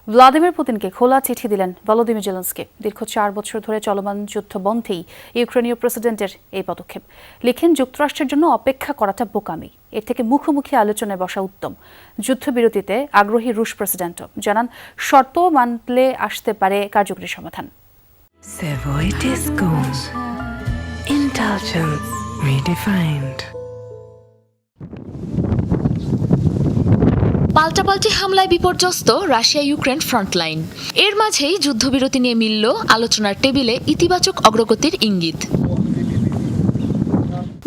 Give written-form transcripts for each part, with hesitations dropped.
Vladimir পুতিনকে খোলা চিঠি দিলেন ভলোদিমির জেলেনস্কি। দীর্ঘ 4 বছর ধরে চলমান যুদ্ধ বন্ধেই ইউক্রেনীয় প্রেসিডেন্টের এই পদক্ষেপ। লিখেন, যুক্তরাষ্ট্রের জন্য অপেক্ষা করাটা বোকামি, এর থেকে মুখোমুখি আলোচনায় বসা উত্তম। যুদ্ধবিরতিতে আগ্রহী রুশ প্রেসিডেন্টও জানান, শর্ত মানলে আসতে পারে কার্যকরী সমাধান। পাল্টাপাল্টি হামলায় বিপর্যস্ত রাশিয়া ইউক্রেন ফ্রন্টলাইন। এর মাঝেই যুদ্ধবিরতি নিয়ে মিলল আলোচনার টেবিলে ইতিবাচক অগ্রগতির ইঙ্গিত।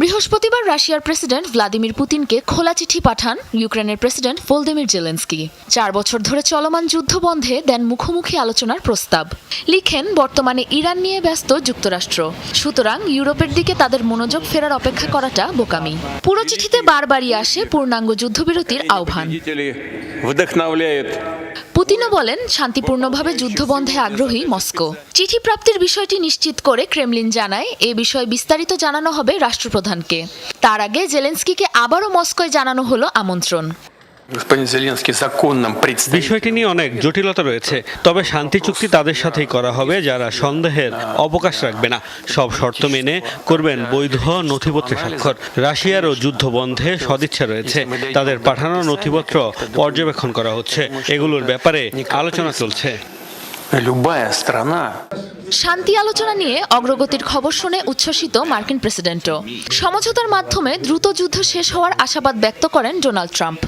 বৃহস্পতিবার রাশিয়ার প্রেসিডেন্ট ভ্লাদিমির পুতিনকে খোলা চিঠি পাঠান ইউক্রেনের প্রেসিডেন্ট ভলোদিমির জেলেনস্কি। 4 বছর ধরে চলমান যুদ্ধ বন্ধে দেন মুখোমুখি আলোচনার প্রস্তাব। লিখেন, বর্তমানে ইরান নিয়ে ব্যস্ত যুক্তরাষ্ট্র, সুতরাং ইউরোপের দিকে তাদের মনোযোগ ফেরার অপেক্ষা করাটা বোকামি। পুরো চিঠিতে বারবারই আসে পূর্ণাঙ্গ যুদ্ধবিরতির আহ্বান। পুতিনও বলেন, শান্তিপূর্ণভাবে যুদ্ধবন্ধে আগ্রহী মস্কো। চিঠি প্রাপ্তির বিষয়টি নিশ্চিত করে ক্রেমলিন জানায়, এ বিষয়ে বিস্তারিত জানানো হবে রাষ্ট্রপ্রধানকে। তার আগে জেলেনস্কিকে আবারও মস্কোয় জানানো হলো আমন্ত্রণ। বিষয়টি নিয়ে অনেক জটিলতা রয়েছে, তবে শান্তি চুক্তি তাদের সাথেই করা হবে যারা সন্দেহের অবকাশ রাখবে না। সব শর্ত মেনে করবেন বৈধ নথিপত্রে স্বাক্ষর। রাশিয়ারও যুদ্ধ বন্ধে সদিচ্ছা রয়েছে, তাদের পাঠানো নথিপত্র পর্যবেক্ষণ করা হচ্ছে, এগুলোর ব্যাপারে আলোচনা চলছে। শান্তি আলোচনা নিয়ে অগ্রগতির খবর শুনে উচ্ছ্বসিত মার্কিন প্রেসিডেন্টও। সমঝোতার মাধ্যমে দ্রুত যুদ্ধ শেষ হওয়ার আশাবাদ ব্যক্ত করেন ডোনাল্ড ট্রাম্প।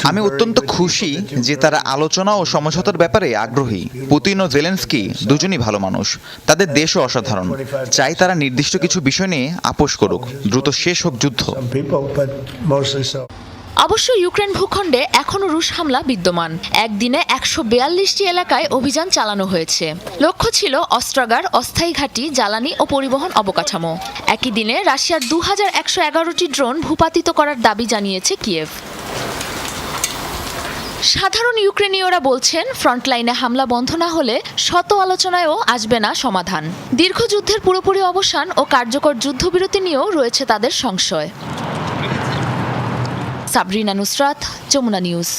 আমি অত্যন্ত খুশি যে তারা আলোচনা ও সমঝোতার ব্যাপারে আগ্রহী। পুতিন ও জেলেনস্কি দুজনই ভালো মানুষ, তাদের দেশও অসাধারণ। চাই তারা নির্দিষ্ট কিছু বিষয় নিয়ে আপোষ করুক, দ্রুত শেষ হোক যুদ্ধ। অবশ্য ইউক্রেন ভূখণ্ডে এখনও রুশ হামলা বিদ্যমান। একদিনে 142টি এলাকায় অভিযান চালানো হয়েছে। লক্ষ্য ছিল অস্ত্রাগার, অস্থায়ী ঘাঁটি, জ্বালানি ও পরিবহন অবকাঠামো। একই দিনে রাশিয়ার 2111টি ড্রোন ভূপাতিত করার দাবি জানিয়েছে কিয়েভ। সাধারণ ইউক্রেনীয়রা বলছেন, ফ্রন্টলাইনে হামলা বন্ধ না হলে শত আলোচনায়ও আসবে না সমাধান। দীর্ঘ যুদ্ধের পুরোপুরি অবসান ও কার্যকর যুদ্ধবিরতি নিয়েও রয়েছে তাদের সংশয়। সাবরিনা নুসরাত, যমুনা নিউজ।